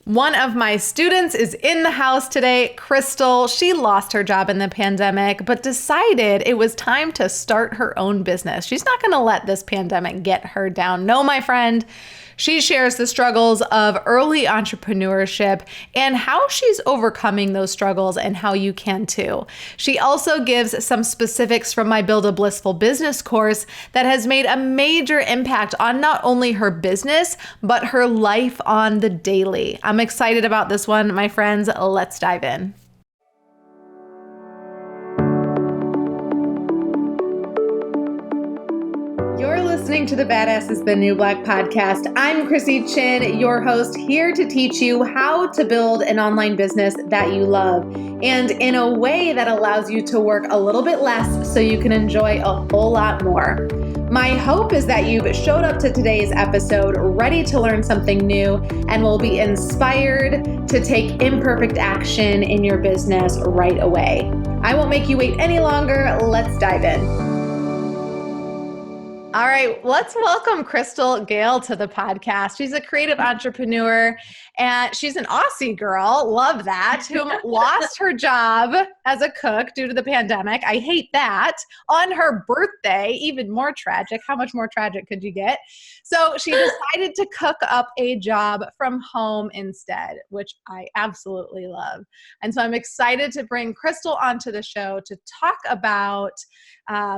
One of my students is in the house today, Crystal. She lost her job in the pandemic, but decided it was time to start her own business. She's not going to let this pandemic get her down. No, my friend. She shares the struggles of early entrepreneurship and how she's overcoming those struggles and how you can too. She also gives some specifics from my Build a Blissful Business course that has made a major impact on not only her business, but her life on the daily. I'm excited about this one, my friends. Let's dive in. You're listening to the Badass is the New Black podcast. I'm Krissy Chin, your host, here to teach you how to build an online business that you love and in a way that allows you to work a little bit less so you can enjoy a whole lot more. My hope is that you've showed up to today's episode ready to learn something new and will be inspired to take imperfect action in your business right away. I won't make you wait any longer. Let's dive in. All right, let's welcome Gale to the podcast. She's a creative entrepreneur and she's an Aussie girl, love that, who lost her job as a cook due to the pandemic. I hate that. On her birthday, even more tragic. How much more tragic could you get? So she decided to cook up a job from home instead, which I absolutely love. And so I'm excited to bring Crystal onto the show to talk about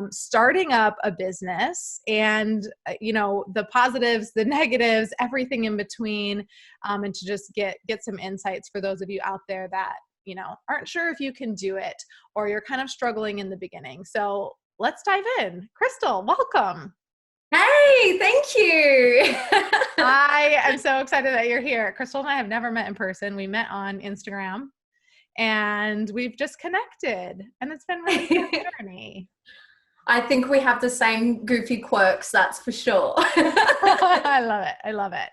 starting up a business and, the positives, the negatives, everything in between, and to just get some insights for those of you out there that, aren't sure if you can do it or you're kind of struggling in the beginning. So let's dive in. Crystal, welcome. Hey, thank you. I am so excited that you're here. Crystal and I have never met in person. We met on Instagram and we've just connected and it's been really a good journey. I think we have the same goofy quirks, that's for sure. I love it. I love it.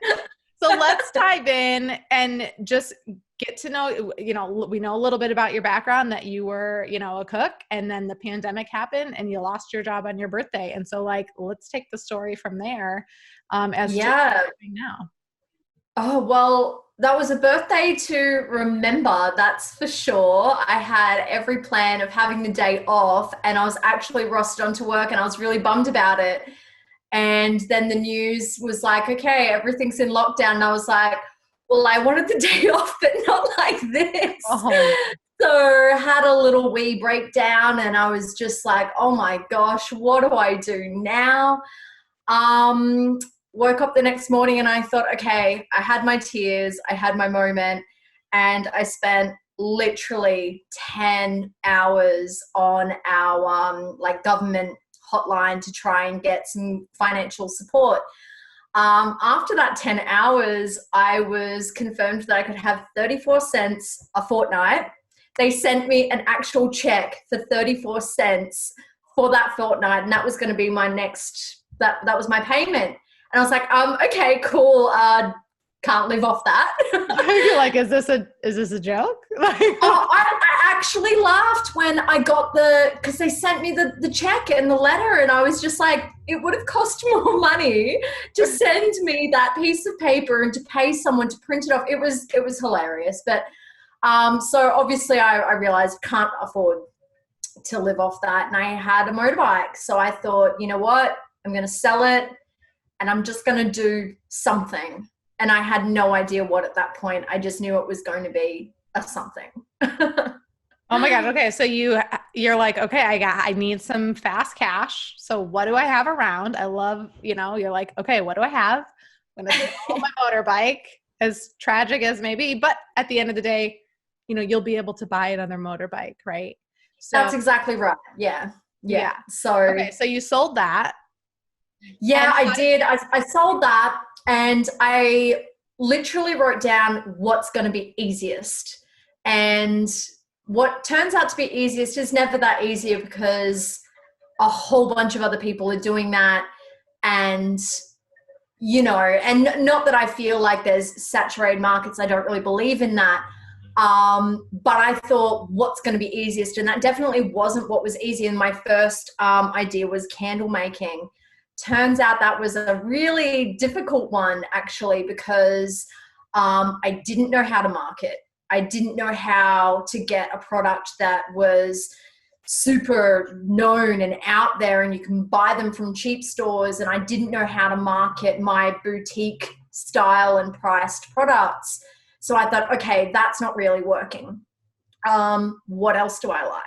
So let's dive in and just get to know, we know a little bit about your background, that you were, a cook, and then the pandemic happened and you lost your job on your birthday. And so let's take the story from there as to what you're doing now. Oh, well, that was a birthday to remember, that's for sure. I had every plan of having the day off and I was actually rostered onto work and I was really bummed about it. And then the news was like, okay, everything's in lockdown. And I was like, well, I wanted the day off, but not like this. Oh. So had a little wee breakdown and I was just like, oh my gosh, what do I do now? Woke up the next morning and I thought, okay, I had my tears, I had my moment, and I spent literally 10 hours on our government hotline to try and get some financial support. After that 10 hours, I was confirmed that I could have 34 cents a fortnight. They sent me an actual check for 34 cents for that fortnight, and that was going to be my that was my payment. And I was like, okay, cool. Can't live off that. You're like, is this a joke? I actually laughed when I got because they sent me the check and the letter, and I was just like, it would have cost more money to send me that piece of paper and to pay someone to print it off. It was hilarious. But so obviously I realized can't afford to live off that. And I had a motorbike. So I thought, you know what? I'm going to sell it and I'm just going to do something. And I had no idea what at that point. I just knew it was going to be a something. Oh my God. Okay. So you're like, okay, I need some fast cash. So what do I have around? I love, you're like, okay, what do I have? I'm going to sell my motorbike, as tragic as may be, but at the end of the day, you'll be able to buy another motorbike, right? So that's exactly right. Yeah. So you sold that. Yeah, I did. I sold that and I literally wrote down what's going to be easiest. And what turns out to be easiest is never that easier because a whole bunch of other people are doing that. And, and not that I feel like there's saturated markets. I don't really believe in that. But I thought what's going to be easiest. And that definitely wasn't what was easy. And my first idea was candle making. Turns out that was a really difficult one actually, because I didn't know how to market. I didn't know how to get a product that was super known and out there and you can buy them from cheap stores. And I didn't know how to market my boutique style and priced products. So I thought, okay, that's not really working. What else do I like?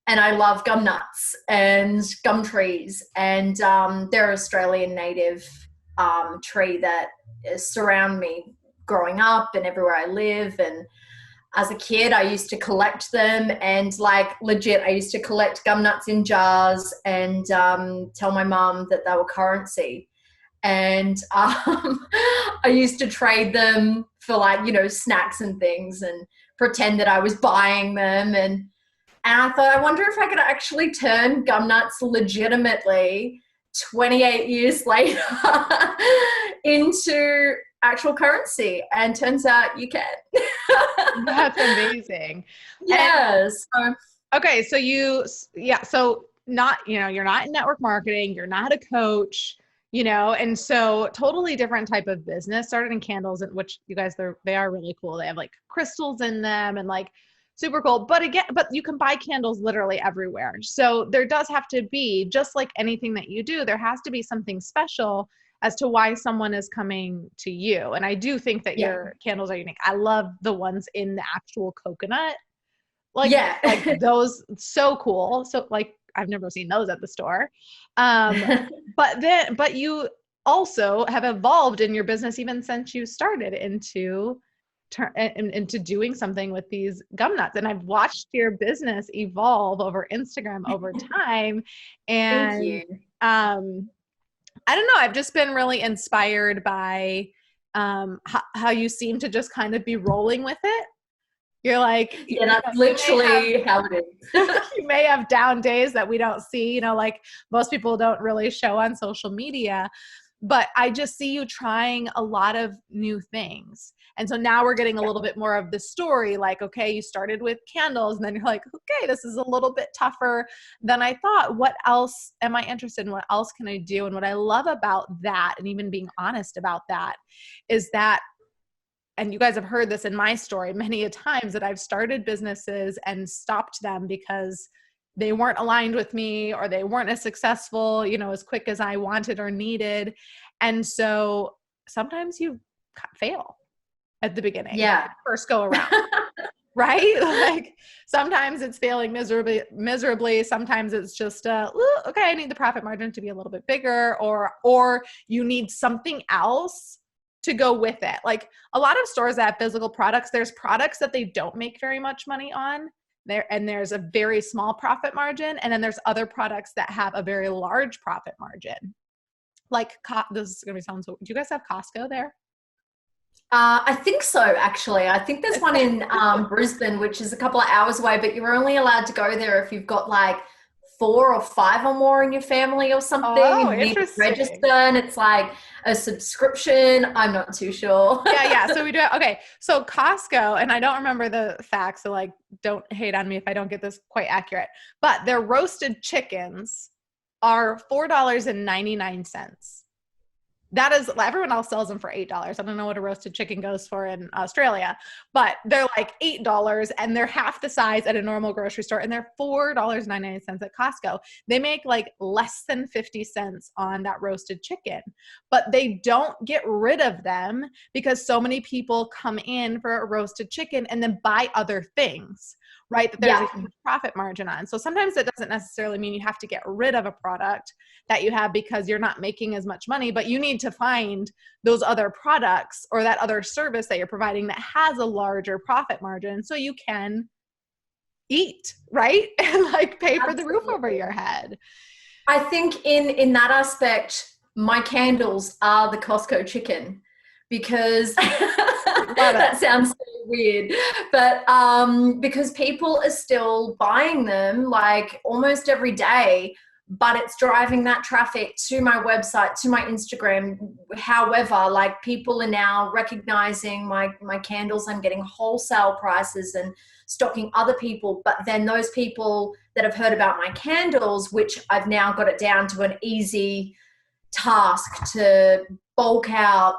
And I love gum nuts and gum trees, and they're an Australian native tree that surround me growing up and everywhere I live. And as a kid, I used to collect them, and like legit, I used to collect gum nuts in jars and tell my mum that they were currency. And I used to trade them for like, snacks and things and pretend that I was buying them. And I thought, I wonder if I could actually turn gum nuts legitimately 28 years later into actual currency. And turns out you can. That's amazing. Yes. Okay. So not, you're not in network marketing, you're not a coach, and so totally different type of business. Started in candles, in which you guys, they are really cool. They have like crystals in them and like super cool. But you can buy candles literally everywhere. So there does have to be, just like anything that you do, there has to be something special as to why someone is coming to you. And I do think that your candles are unique. I love the ones in the actual coconut. Like those, so cool. So like, I've never seen those at the store. But you also have evolved in your business even since you started into doing something with these gum nuts. And I've watched your business evolve over Instagram over time. And Thank you. I don't know, I've just been really inspired by how you seem to just kind of be rolling with it. You're like, that's literally how it is. You may have down days that we don't see, like most people don't really show on social media, but I just see you trying a lot of new things. And so now we're getting a little bit more of the story, like, okay, you started with candles and then you're like, okay, this is a little bit tougher than I thought. What else am I interested in? What else can I do? And what I love about that, and even being honest about that, is that, and you guys have heard this in my story many a times, that I've started businesses and stopped them because they weren't aligned with me or they weren't as successful, as quick as I wanted or needed. And so sometimes you fail at the beginning. Yeah. First go around. Right? Like sometimes it's failing miserably. Sometimes it's just, okay, I need the profit margin to be a little bit bigger, or you need something else to go with it. Like a lot of stores that have physical products, there's products that they don't make very much money on there, and there's a very small profit margin. And then there's other products that have a very large profit margin. Like this is going to sound so, do you guys have Costco there? I think so, actually. I think there's one in Brisbane, which is a couple of hours away, but you're only allowed to go there if you've got like 4 or 5 or more in your family or something. Oh, and you need to register, and it's like a subscription. I'm not too sure. Yeah. So we do. Okay. So Costco, and I don't remember the facts, so like, don't hate on me if I don't get this quite accurate, but their roasted chickens are $4.99. That is, everyone else sells them for $8. I don't know what a roasted chicken goes for in Australia, but they're like $8 and they're half the size at a normal grocery store, and they're $4.99 at Costco. They make like less than 50 cents on that roasted chicken, but they don't get rid of them because so many people come in for a roasted chicken and then buy other things, right? That there's a huge profit margin on. So sometimes it doesn't necessarily mean you have to get rid of a product that you have because you're not making as much money, but you need to find those other products or that other service that you're providing that has a larger profit margin so you can eat, right? And like pay for the roof over your head. I think in that aspect, my candles are the Costco chicken, because that sounds so weird, but because people are still buying them like almost every day, but it's driving that traffic to my website, to my Instagram. However, like people are now recognizing my candles. I'm getting wholesale prices and stocking other people, but then those people that have heard about my candles, which I've now got it down to an easy task to bulk out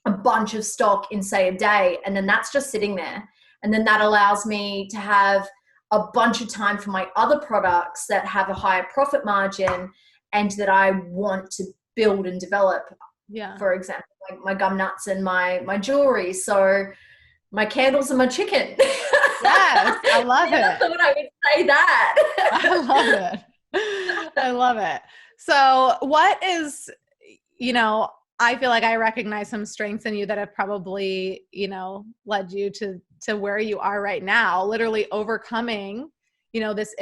a bunch of stock in, say, a day, and then that's just sitting there. And then that allows me to have a bunch of time for my other products that have a higher profit margin and that I want to build and develop. Yeah. For example, like my gum nuts and my jewelry. So my candles and my chicken. Yes, I love it. I thought I would say that. I love it. I love it. So what is, I feel like I recognize some strengths in you that have probably, led you to where you are right now, literally overcoming, this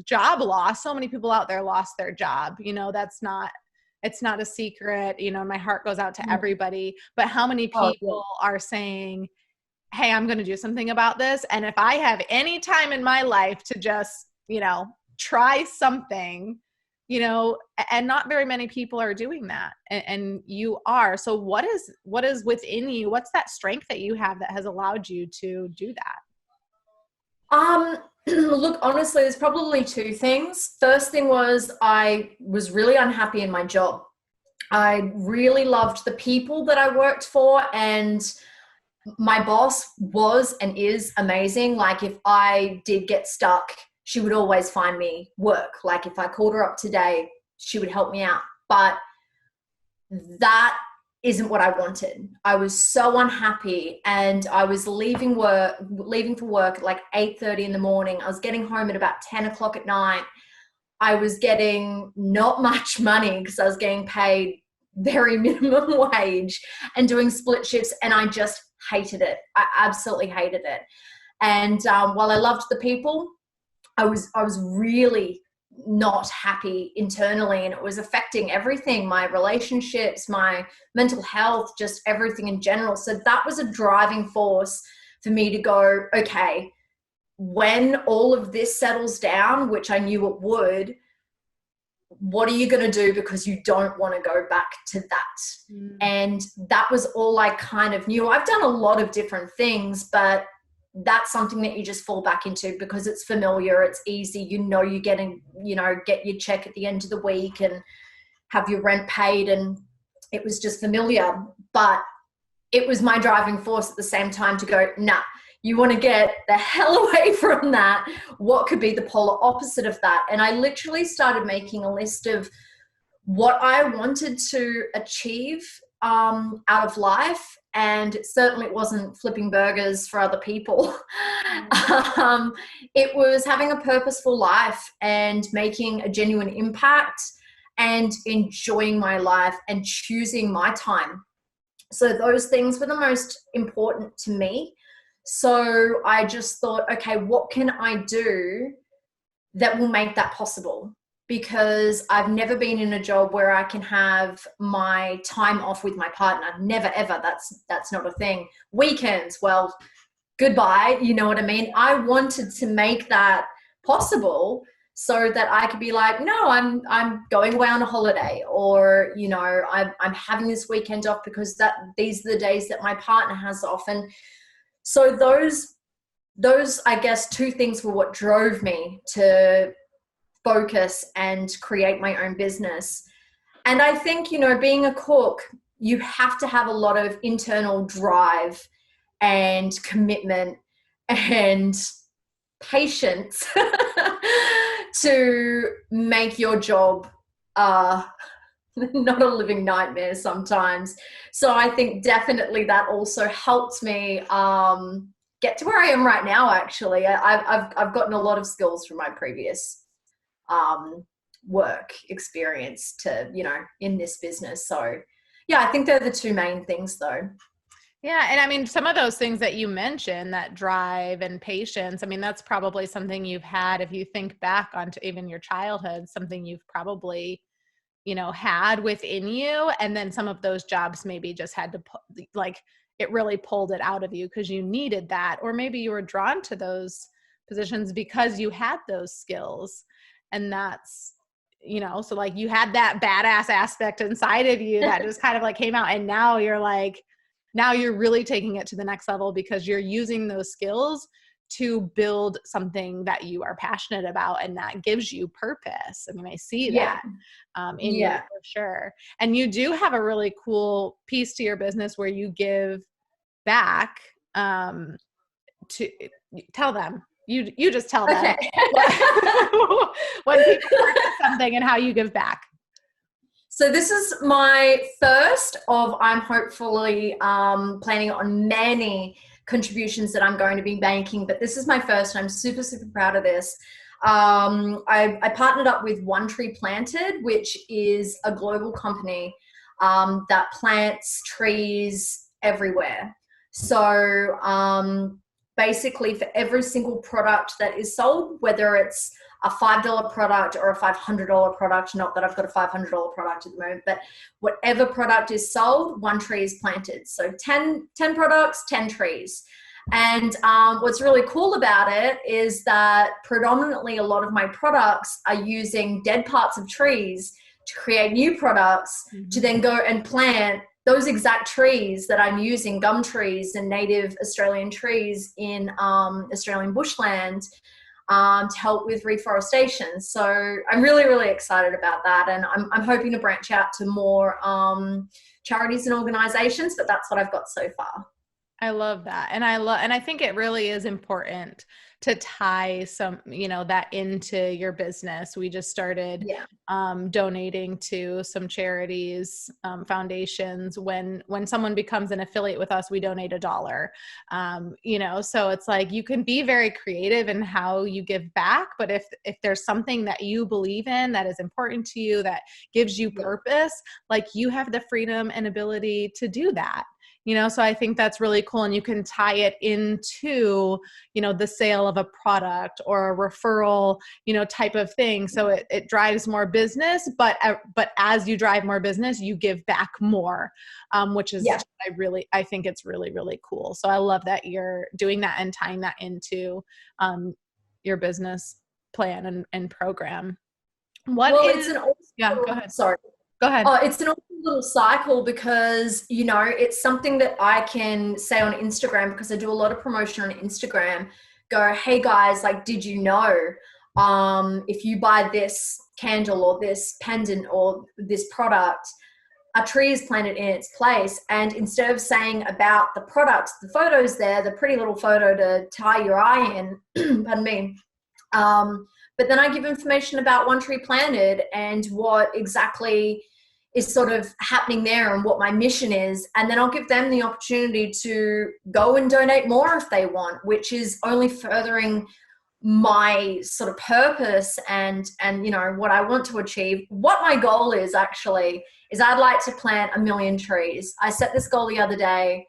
job loss. So many people out there lost their job. It's not a secret, my heart goes out to everybody, but how many people are saying, hey, I'm going to do something about this. And if I have any time in my life to just, try something, and not very many people are doing that. And you are. So what is within you? What's that strength that you have that has allowed you to do that? Look, honestly, there's probably two things. First thing was I was really unhappy in my job. I really loved the people that I worked for, and my boss was and is amazing. Like if I did get stuck, she would always find me work. Like if I called her up today, she would help me out. But that isn't what I wanted. I was so unhappy, and I was leaving for work at like 8:30 in the morning. I was getting home at about 10 o'clock at night. I was getting not much money because I was getting paid very minimum wage and doing split shifts, and I just hated it. I absolutely hated it. And while I loved the people, I was really not happy internally, and it was affecting everything, my relationships, my mental health, just everything in general. So that was a driving force for me to go, okay, when all of this settles down, which I knew it would, what are you going to do? Because you don't want to go back to that. And that was all I kind of knew. I've done a lot of different things, but that's something that you just fall back into because it's familiar, it's easy, you're getting, get your check at the end of the week and have your rent paid, and it was just familiar. But it was my driving force at the same time to go, nah, you want to get the hell away from that. What could be the polar opposite of that? And I literally started making a list of what I wanted to achieve out of life. And certainly it wasn't flipping burgers for other people. It was having a purposeful life and making a genuine impact and enjoying my life and choosing my time. So those things were the most important to me. So I just thought, okay, what can I do that will make that possible? Because I've never been in a job where I can have my time off with my partner. Never, ever. That's not a thing. Weekends, well, goodbye. You know what I mean? I wanted to make that possible so that I could be like, no, I'm going away on a holiday, or, I'm having this weekend off because these are the days that my partner has off. And so those, I guess, two things were what drove me to focus and create my own business. And I think, being a cook, you have to have a lot of internal drive and commitment and patience to make your job not a living nightmare sometimes. So I think definitely that also helped me get to where I am right now. Actually, I've gotten a lot of skills from my previous work experience to, in this business. So yeah, I think they're the two main things though. Yeah. And I mean, some of those things that you mentioned, that drive and patience, I mean, that's probably something you've had, if you think back onto even your childhood, something you've probably, had within you. And then some of those jobs maybe just had to it really pulled it out of you because you needed that, or maybe you were drawn to those positions because you had those skills. And that's, so like you had that badass aspect inside of you that just kind of came out. And now you're really taking it to the next level because you're using those skills to build something that you are passionate about and that gives you purpose. I mean, I see Yeah. that in you for sure. And you do have a really cool piece to your business where you give back to tell them. You just tell them Okay. when people purchase something and how you give back. So this is my first of, I'm hopefully planning on many contributions that I'm going to be making, but this is my first and I'm super, super proud of this. I partnered up with One Tree Planted, which is a global company that plants trees everywhere. So basically for every single product that is sold, whether it's a $5 product or a $500 product, not that I've got a $500 product at the moment, but whatever product is sold, one tree is planted. So 10 products, 10 trees. And what's really cool about it is that predominantly a lot of my products are using dead parts of trees to create new products to then go and plant those exact trees that I'm using, gum trees and native Australian trees in Australian bushland to help with reforestation. So I'm really, really excited about that. And I'm hoping to branch out to more charities and organizations, but that's what I've got so far. I love that. And I think it really is important to tie some, that into your business. We just started donating to some charities, foundations. When someone becomes an affiliate with us, we donate $1. So it's like, you can be very creative in how you give back, but if there's something that you believe in that is important to you, that gives you purpose, like, you have the freedom and ability to do that. So I think that's really cool. And you can tie it into, the sale of a product or a referral, type of thing. So it drives more business, but as you drive more business, you give back more, which is, I think it's really, really cool. So I love that you're doing that and tying that into, your business plan and program. Go ahead. Sorry. Go ahead. Oh, it's an awesome little cycle because, it's something that I can say on Instagram because I do a lot of promotion on Instagram. Go, hey guys, like, did you know if you buy this candle or this pendant or this product, a tree is planted in its place. And instead of saying about the products, the photos there, the pretty little photo to tie your eye in, pardon me, but then I give information about One Tree Planted and what exactly is sort of happening there and what my mission is. And then I'll give them the opportunity to go and donate more if they want, which is only furthering my sort of purpose and what I want to achieve. What my goal is actually is I'd like to plant 1 million trees. I set this goal the other day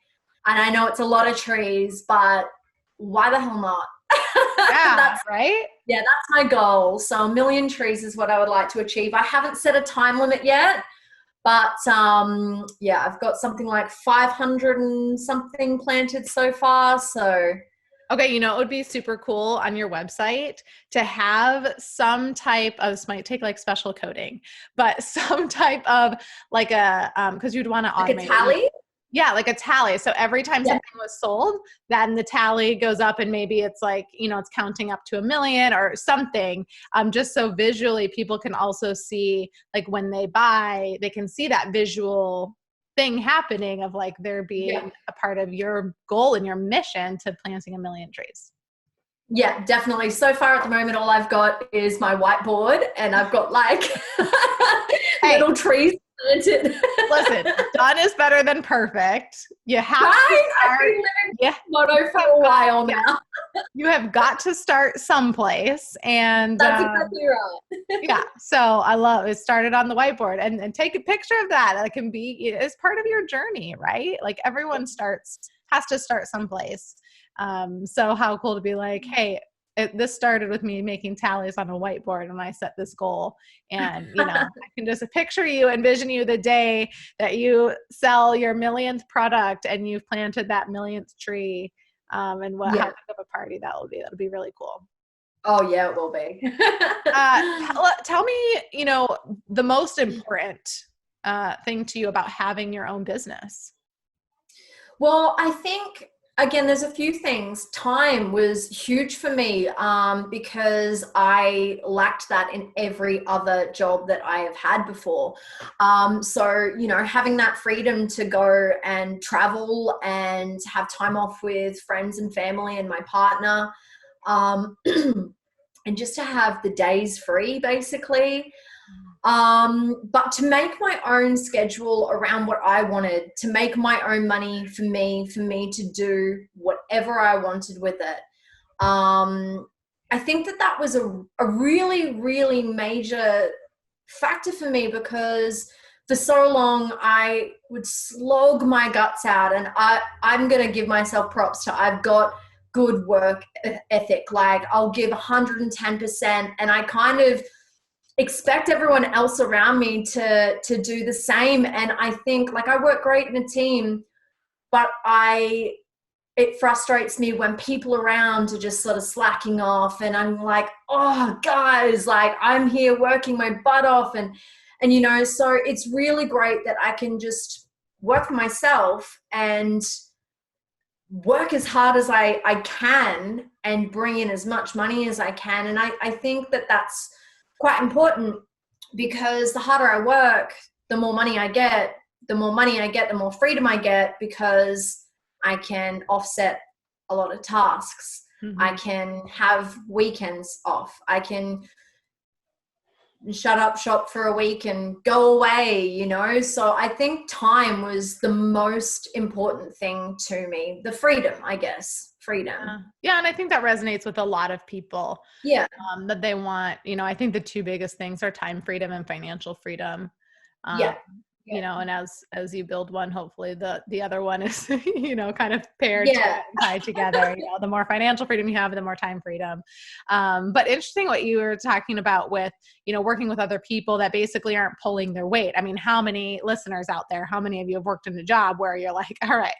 and I know it's a lot of trees, but why the hell not? Yeah, right? Yeah, that's my goal. So 1 million trees is what I would like to achieve. I haven't set a time limit yet, but I've got something like 500 and something planted so far. So okay, it would be super cool on your website to have some type of, this might take like special coding, but some type of like because you'd want to automate. Like a tally? Yeah, like a tally. So every time something was sold, then the tally goes up and maybe it's like, it's counting up to 1 million or something. Just so visually people can also see, like, when they buy, they can see that visual thing happening of like there being a part of your goal and your mission to planting 1 million trees. Yeah, definitely. So far at the moment, all I've got is my whiteboard and I've got like little trees planted. Listen, done is better than perfect. You have to I've been living motto for a while now. You have got to start someplace. And that's exactly right. Yeah. So I love it. Started on the whiteboard and take a picture of that. That can be as part of your journey, right? Like, everyone has to start someplace. So how cool to be like, hey, this started with me making tallies on a whiteboard when I set this goal. And, I can just picture you, envision you the day that you sell your 1,000,000th product and you've planted that 1,000,000th tree. And how big of a party that will be. That'll be really cool. Oh yeah, it will be. Tell me, the most important thing to you about having your own business. Well, I think Again, there's a few things. Time was huge for me because I lacked that in every other job that I have had before. So, having that freedom to go and travel and have time off with friends and family and my partner, um, and just to have the days free, basically. But to make my own schedule around what I wanted, to make my own money for me to do whatever I wanted with it. I think that was a really, really major factor for me, because for so long I would slog my guts out, and I'm going to give myself props to, I've got good work ethic. Like, I'll give 110%, and I kind of expect everyone else around me to do the same. And I think, like, I work great in a team, but it frustrates me when people around are just sort of slacking off, and I'm like, oh guys, like, I'm here working my butt off, and so it's really great that I can just work for myself and work as hard as I can and bring in as much money as I can. And I think that's quite important, because the harder I work, the more money I get. The more money I get, the more freedom I get, because I can offset a lot of tasks. Mm-hmm. I can have weekends off. I can shut up shop for a week and go away, So I think time was the most important thing to me. The freedom, I guess. Freedom. Yeah. And I think that resonates with a lot of people. Yeah. That they want, I think the two biggest things are time freedom and financial freedom. Yeah. And as you build one, hopefully the other one is, kind of paired tied together. The more financial freedom you have, the more time freedom. But interesting what you were talking about with, working with other people that basically aren't pulling their weight. I mean, how many listeners out there, how many of you have worked in a job where you're like, all right,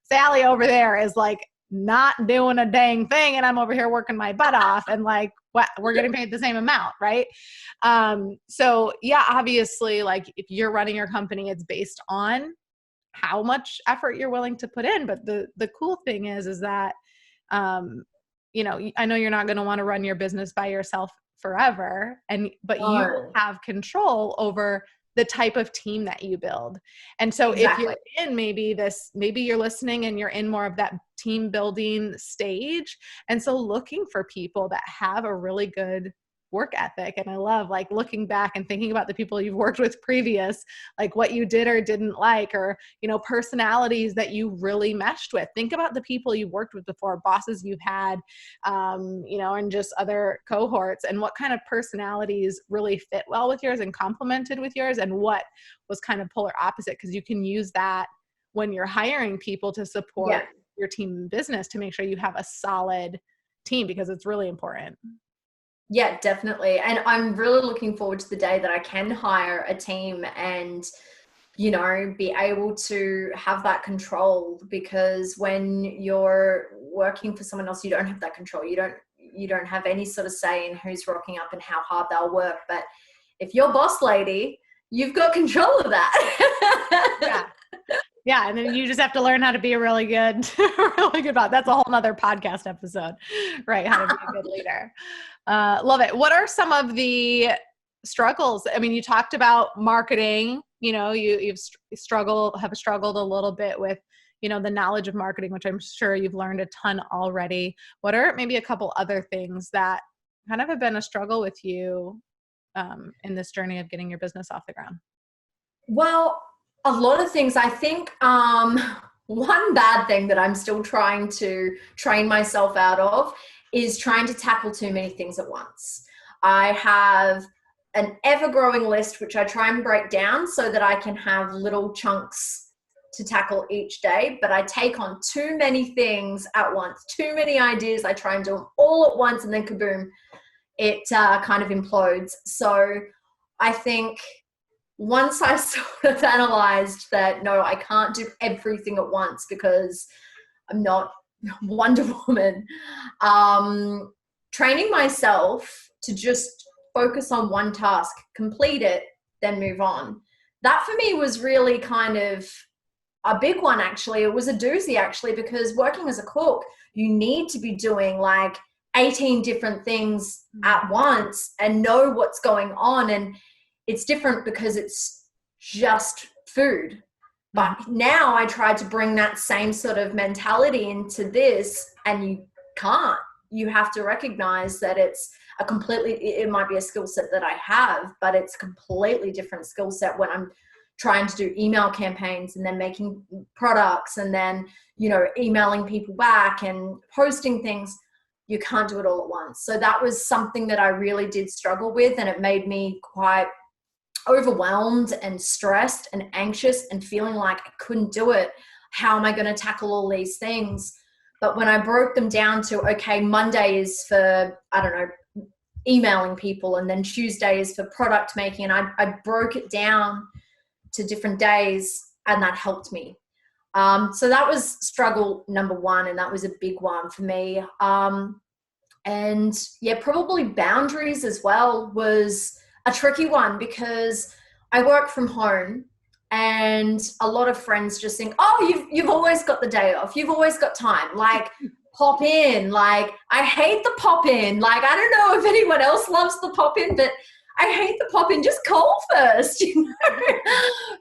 Sally over there is like not doing a dang thing, and I'm over here working my butt off, and like, what, we're getting paid the same amount, right? So yeah, obviously, like, if you're running your company, it's based on how much effort you're willing to put in. But the cool thing is that, I know you're not going to want to run your business by yourself forever, but you have control over the type of team that you build. And so Exactly. If you're in maybe you're listening and you're in more of that team building stage. And so looking for people that have a really good work ethic. And I love, like, looking back and thinking about the people you've worked with previous, like what you did or didn't like, or, personalities that you really meshed with. Think about the people you've worked with before, bosses you've had, and just other cohorts, and what kind of personalities really fit well with yours and complemented with yours, and what was kind of polar opposite. Because you can use that when you're hiring people to support your team business, to make sure you have a solid team, because it's really important. Yeah, definitely. And I'm really looking forward to the day that I can hire a team and, be able to have that control, because when you're working for someone else, you don't have that control. You don't have any sort of say in who's rocking up and how hard they'll work. But if you're boss lady, you've got control of that. Yeah. Yeah. And then you just have to learn how to be a really good boss. That's a whole nother podcast episode, right? How to be a good leader. Love it. What are some of the struggles? I mean, you talked about marketing, you've struggled a little bit with, the knowledge of marketing, which I'm sure you've learned a ton already. What are maybe a couple other things that kind of have been a struggle with you in this journey of getting your business off the ground? Well, a lot of things. I think one bad thing that I'm still trying to train myself out of is trying to tackle too many things at once. I have an ever-growing list, which I try and break down so that I can have little chunks to tackle each day, but I take on too many things at once, too many ideas. I try and do them all at once, and then kaboom, it kind of implodes. So I think once I sort of analyzed that, no, I can't do everything at once because I'm not Wonder Woman, training myself to just focus on one task, complete it, then move on. That for me was really kind of a big one, actually. It was a doozy, actually, because working as a cook, you need to be doing like 18 different things at once and know what's going on. And it's different because it's just food. But now I tried to bring that same sort of mentality into this, and you can't. You have to recognize that it's it might be a skill set that I have, but it's a completely different skill set when I'm trying to do email campaigns and then making products and then, emailing people back and posting things. You can't do it all at once. So that was something that I really did struggle with, and it made me quite overwhelmed and stressed and anxious and feeling like I couldn't do it. How am I going to tackle all these things? But when I broke them down to, okay, Monday is for, emailing people, and then Tuesday is for product making, and I broke it down to different days, and that helped me. So that was struggle number one, and that was a big one for me. And yeah, probably boundaries as well was a tricky one, because I work from home, and a lot of friends just think, oh, you've always got the day off. You've always got time. Like, pop in. Like, I hate the pop in. Like, I don't know if anyone else loves the pop in, but I hate the pop in. Just call first,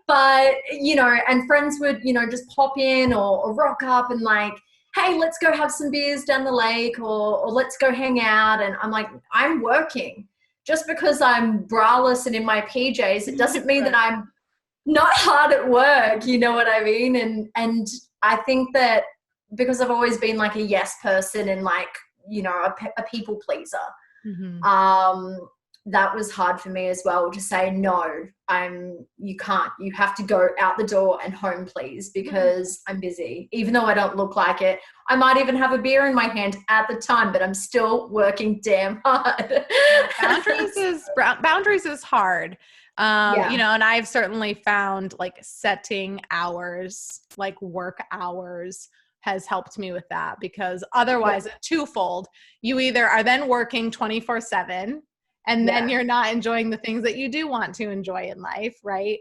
But, and friends would, just pop in or rock up and like, hey, let's go have some beers down the lake, or let's go hang out. And I'm like, I'm working. Just because I'm braless and in my PJs, it doesn't mean that I'm not hard at work. You know what I mean? And I think that because I've always been like a yes person and like, a people pleaser, that was hard for me as well, to say, no, you can't. You have to go out the door and home, please, because I'm busy. Even though I don't look like it, I might even have a beer in my hand at the time, but I'm still working damn hard. Boundaries is hard. And I've certainly found like setting hours, like work hours, has helped me with that, because otherwise it's twofold. You either are then working 24/7, and then you're not enjoying the things that you do want to enjoy in life, right?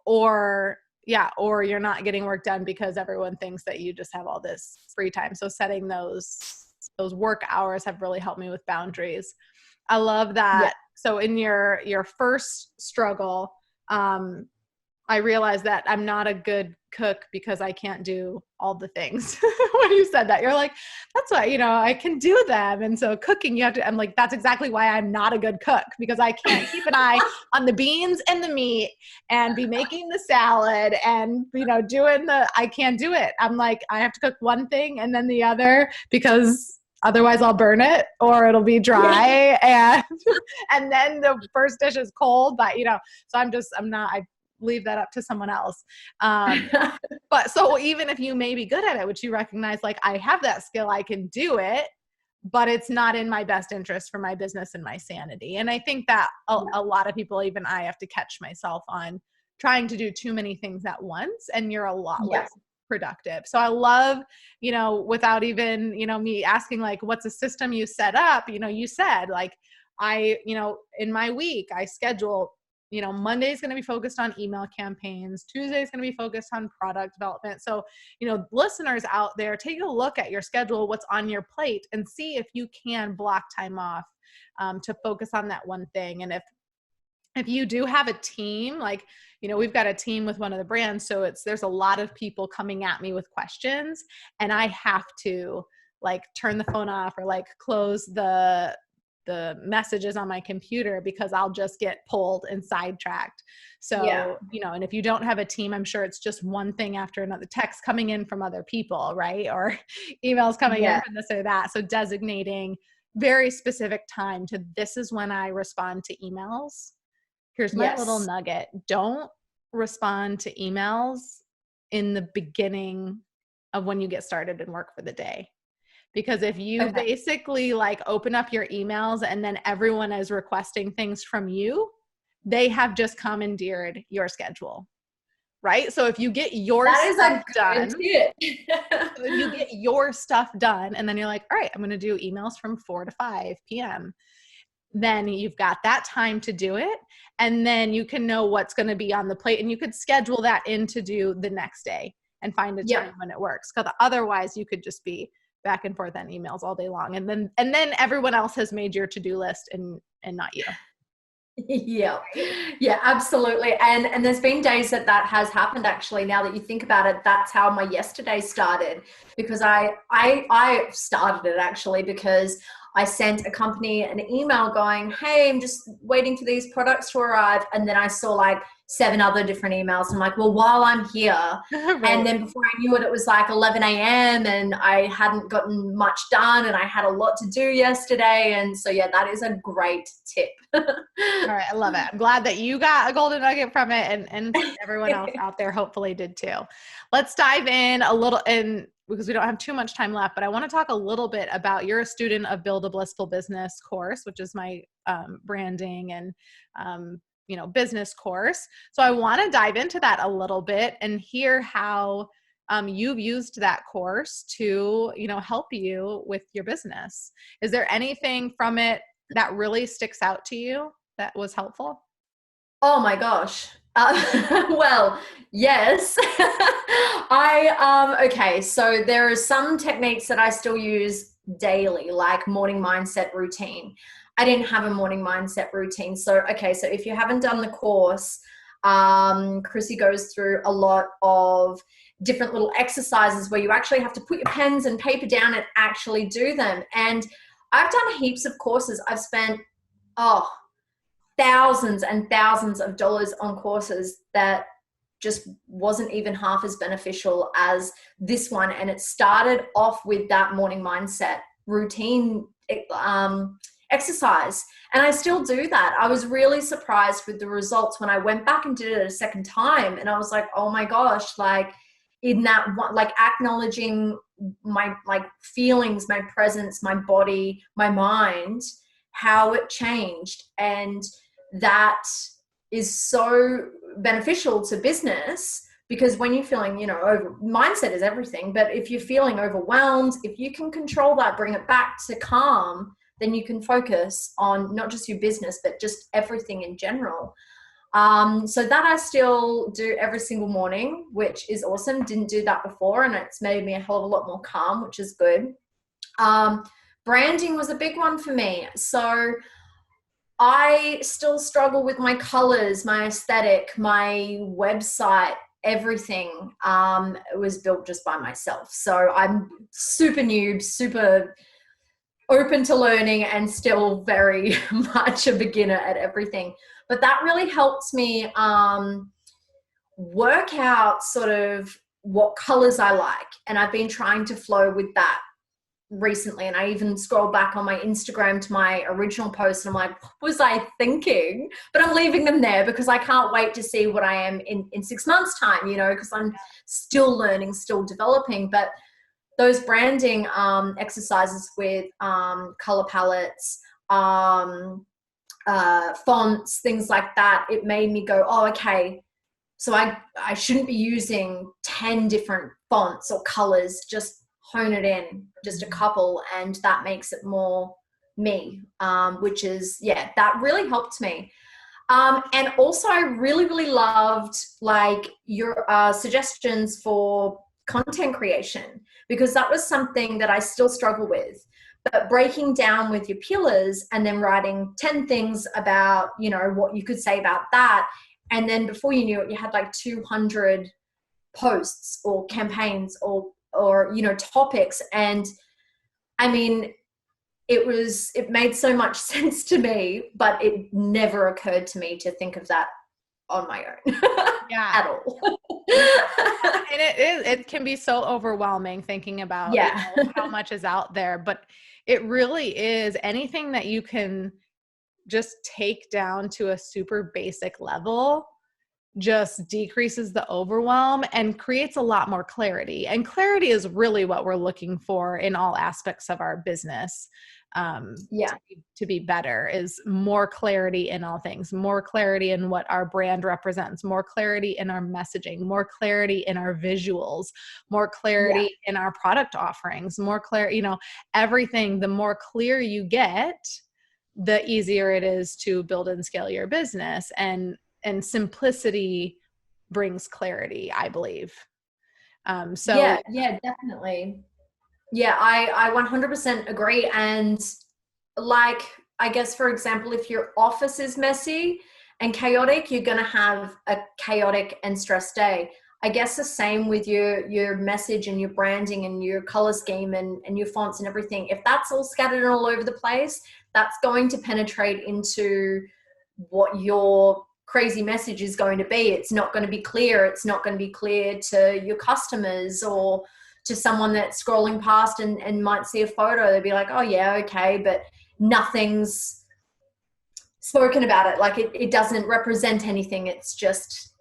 Or you're not getting work done because everyone thinks that you just have all this free time. So setting those work hours have really helped me with boundaries. I love that. Yeah. So in your first struggle, I realized that I'm not a good cook because I can't do all the things. When you said that, you're like, that's why, I can do them. And so cooking, I'm like, that's exactly why I'm not a good cook, because I can't keep an eye on the beans and the meat and be making the salad and, I can't do it. I'm like, I have to cook one thing and then the other, because otherwise I'll burn it or it'll be dry. And then the first dish is cold, but so I leave that up to someone else. But so even if you may be good at it, which you recognize, like, I have that skill, I can do it, but it's not in my best interest for my business and my sanity. And I think that a lot of people, even I, have to catch myself on trying to do too many things at once, and you're a lot less productive. So I love, without even, me asking, like, what's a system you set up? You said, like, in my week, I schedule, Monday is going to be focused on email campaigns. Tuesday is going to be focused on product development. So, listeners out there, take a look at your schedule, what's on your plate, and see if you can block time off to focus on that one thing. And if you do have a team, like, we've got a team with one of the brands, so there's a lot of people coming at me with questions, and I have to like turn the phone off or like close the messages on my computer, because I'll just get pulled and sidetracked. So, and if you don't have a team, I'm sure it's just one thing after another, text coming in from other people, right? Or emails coming in from this or that. So designating very specific time to, this is when I respond to emails. Here's my little nugget. Don't respond to emails in the beginning of when you get started and work for the day. Because if you basically like open up your emails and then everyone is requesting things from you, they have just commandeered your schedule, right? So if you get your stuff done, you get your stuff done, and then you're like, all right, I'm going to do emails from 4 to 5 p.m. then you've got that time to do it. And then you can know what's going to be on the plate, and you could schedule that in to do the next day and find a time when it works. Because otherwise you could just be back and forth on emails all day long. And then everyone else has made your to-do list and not you. Yeah, absolutely. And there's been days that has happened, actually. Now that you think about it, that's how my yesterday started, because I started it actually because I sent a company an email going, hey, I'm just waiting for these products to arrive. And then I saw like 7 other different emails. I'm like, well, while I'm here, right. And then before I knew it, it was like 11 a.m. and I hadn't gotten much done, and I had a lot to do yesterday. And so, yeah, that is a great tip. All right. I love it. I'm glad that you got a golden nugget from it, and everyone else out there hopefully did too. Let's dive in a little, because we don't have too much time left, but I want to talk a little bit about, you're a student of Build a Blissful Business Course, which is my branding and business course. So I want to dive into that a little bit and hear how you've used that course to, help you with your business. Is there anything from it that really sticks out to you that was helpful? Oh my gosh. Well, yes. Okay. So there are some techniques that I still use daily, like morning mindset routine. I didn't have a morning mindset routine. So if you haven't done the course, Krissy goes through a lot of different little exercises where you actually have to put your pens and paper down and actually do them. And I've done heaps of courses. I've spent, thousands and thousands of dollars on courses that just wasn't even half as beneficial as this one. And it started off with that morning mindset routine exercise. And I still do that. I was really surprised with the results when I went back and did it a second time. And I was like, oh my gosh, like in that one, like acknowledging my feelings, my presence, my body, my mind, how it changed. And that is so beneficial to business, because when you're feeling, mindset is everything. But if you're feeling overwhelmed, if you can control that, bring it back to calm, then you can focus on not just your business, but just everything in general. So that I still do every single morning, which is awesome. Didn't do that before, and it's made me a hell of a lot more calm, which is good. Branding was a big one for me. So I still struggle with my colors, my aesthetic, my website, everything was built just by myself. So I'm super noob, super open to learning, and still very much a beginner at everything. But that really helps me work out sort of what colors I like. And I've been trying to flow with that recently. And I even scroll back on my Instagram to my original post, and I'm like, what was I thinking? But I'm leaving them there because I can't wait to see what I am in 6 months' time, because I'm still learning, still developing. But those branding exercises with color palettes, fonts, things like that, it made me go, oh, okay, so I shouldn't be using 10 different fonts or colors, just hone it in, just a couple, and that makes it more me, which is, that really helped me. And also I really, really loved like your suggestions for content creation, because that was something that I still struggle with. But breaking down with your pillars and then writing 10 things about, what you could say about that. And then before you knew it, you had like 200 posts or campaigns or topics. And I mean, it made so much sense to me, but it never occurred to me to think of that on my own at all. And it can be so overwhelming thinking about how much is out there, but it really is anything that you can just take down to a super basic level just decreases the overwhelm and creates a lot more clarity. And clarity is really what we're looking for in all aspects of our business. To be better is more clarity in all things, more clarity in what our brand represents, more clarity in our messaging, more clarity in our visuals, more clarity in our product offerings, more clarity, everything. The more clear you get, the easier it is to build and scale your business. And simplicity brings clarity, I believe. Yeah, definitely. Yeah, I 100% agree. And like, I guess, for example, if your office is messy and chaotic, you're going to have a chaotic and stressed day. I guess the same with your message and your branding and your color scheme and your fonts and everything. If that's all scattered and all over the place, that's going to penetrate into what your crazy message is going to be. It's not going to be clear. It's not going to be clear to your customers or to someone that's scrolling past and might see a photo. They'll be like, oh yeah, okay, but nothing's spoken about it. Like it doesn't represent anything. It's just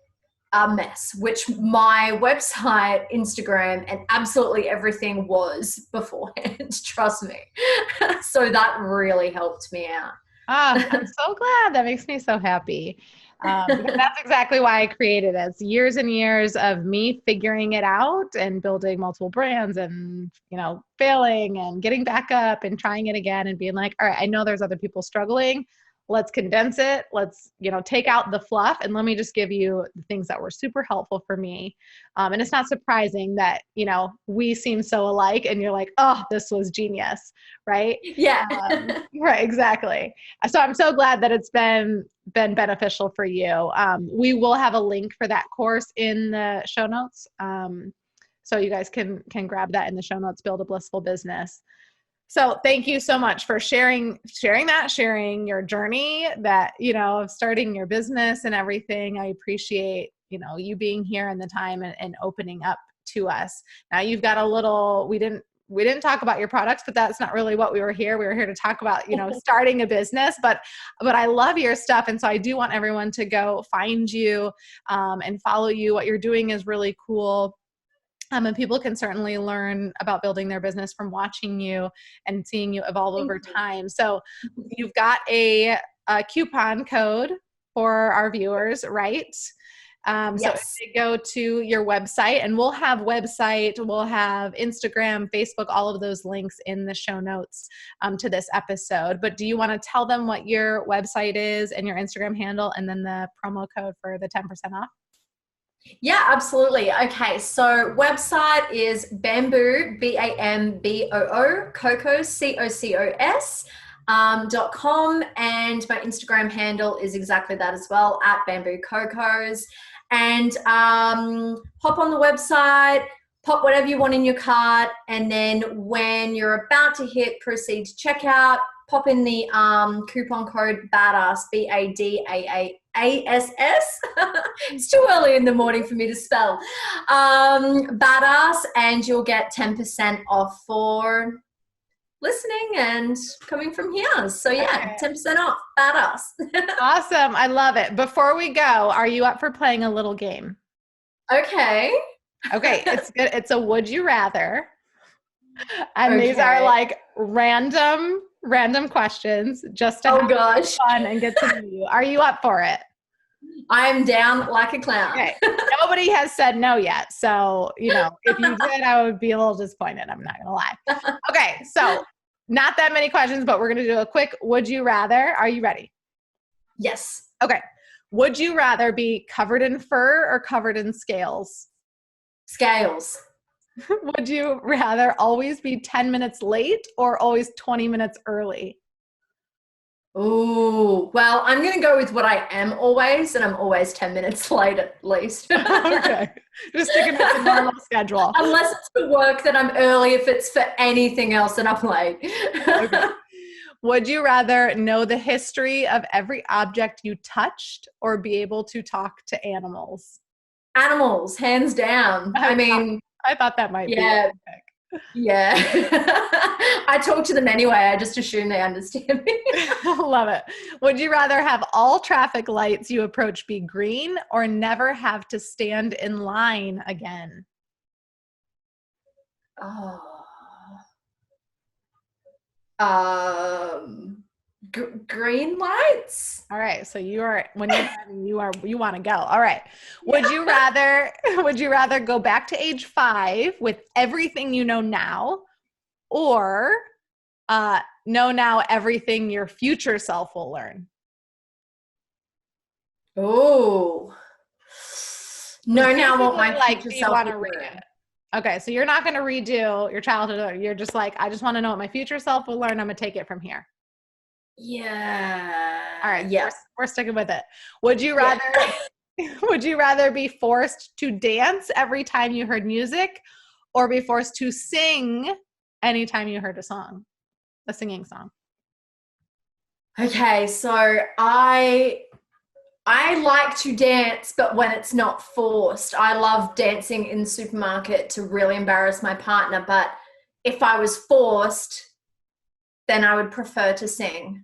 a mess, which my website, Instagram, and absolutely everything was beforehand. Trust me. So that really helped me out. Ah, I'm so glad. That makes me so happy. Because that's exactly why I created it. It's years and years of me figuring it out and building multiple brands and, failing and getting back up and trying it again and being like, all right, I know there's other people struggling. Let's condense it. Let's, take out the fluff and let me just give you the things that were super helpful for me. And it's not surprising that, we seem so alike and you're like, oh, this was genius. Right. Yeah. Right. Exactly. So I'm so glad that it's been beneficial for you. We will have a link for that course in the show notes. So you guys can grab that in the show notes, Build a Blissful Business. So thank you so much for sharing your journey that, of starting your business and everything. I appreciate, you being here and the time and opening up to us. Now you've got we didn't talk about your products, but that's not really what we were here. We were here to talk about, starting a business, but I love your stuff. And so I do want everyone to go find you, and follow you. What you're doing is really cool. And people can certainly learn about building their business from watching you and seeing you evolve over time. So you've got a coupon code for our viewers, right? Yes. So if they go to your website, and we'll have Instagram, Facebook, all of those links in the show notes to this episode. But do you want to tell them what your website is and your Instagram handle and then the promo code for the 10% off? Yeah, absolutely. Okay, so website is bamboo, BAMBOO, Cocos, COCOS, .com, and my Instagram handle is exactly that as well, at Bamboo Cocos. And hop on the website, pop whatever you want in your cart, and then when you're about to hit proceed to checkout, pop in the coupon code BADASS, BADAASS. It's too early in the morning for me to spell. BADASS, and you'll get 10% off for listening and coming from here. So yeah, okay. 10% off, BADASS. Awesome. I love it. Before we go, are you up for playing a little game? Okay. Okay. It's good. It's a would you rather. And these are like random questions just to have fun and get to know you. Are you up for it? I'm down like a clown. Okay. Nobody has said no yet. So, if you did, I would be a little disappointed. I'm not going to lie. Okay. So not that many questions, but we're going to do a quick would you rather. Are you ready? Yes. Okay. Would you rather be covered in fur or covered in scales? Scales. Would you rather always be 10 minutes late or always 20 minutes early? Oh, well, I'm going to go with what I am always, and I'm always 10 minutes late at least. Okay. Just sticking with the normal schedule. Unless it's for work, then I'm early. If it's for anything else, then I'm late. Okay. Would you rather know the history of every object you touched or be able to talk to animals? Animals, hands down. I thought that might be a pick. Yeah. I talk to them anyway. I just assume they understand me. Love it. Would you rather have all traffic lights you approach be green or never have to stand in line again? Green lights. All right. So you want to go. All right. Would you rather go back to age 5 with everything you know now, or Know now everything your future self will learn. Oh. No, now what my future you self want to will read learn. it. Okay, so you're not going to redo your childhood. You're just like, I just want to know what my future self will learn. I'm going to take it from here. Yeah. All right. Yeah. We're sticking with it. Would you rather would you rather be forced to dance every time you heard music or be forced to sing anytime you heard a singing song? Okay, so I like to dance, but when it's not forced. I love dancing in the supermarket to really embarrass my partner, but if I was forced, then I would prefer to sing.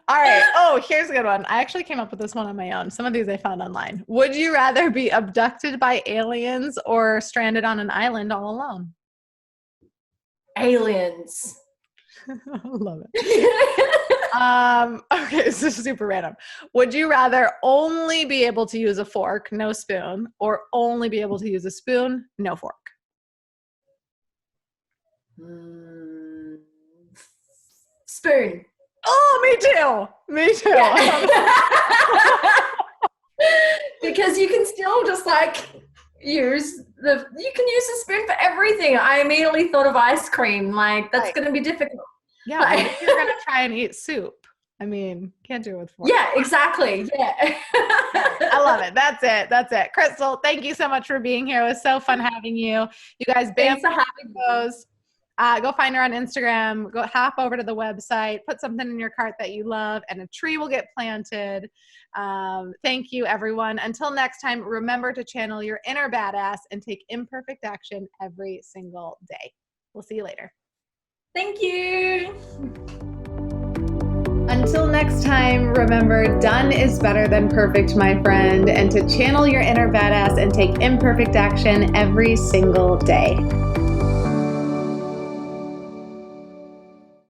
All right. Oh, here's a good one. I actually came up with this one on my own. Some of these I found online. Would you rather be abducted by aliens or stranded on an island all alone? Aliens. I love it. Okay, this is super random. Would you rather only be able to use a fork, no spoon, or only be able to use a spoon, no fork? Spoon. Oh, me too. Yeah. Because you can still just like you can use a spoon for everything. I immediately thought of ice cream. Like that's going to be difficult. Yeah, like, if you're going to try and eat soup. I mean, can't do it with fork. Yeah, exactly. Yeah. I love it. That's it. Crystal, thank you so much for being here. It was so fun having you. You guys, Thanks for having me. Go find her on Instagram. Go hop over to the website, put something in your cart that you love, and a tree will get planted. Thank you, everyone. Until next time, remember to channel your inner badass and take imperfect action every single day. We'll see you later. Thank you. Until next time, remember, done is better than perfect, my friend, and to channel your inner badass and take imperfect action every single day.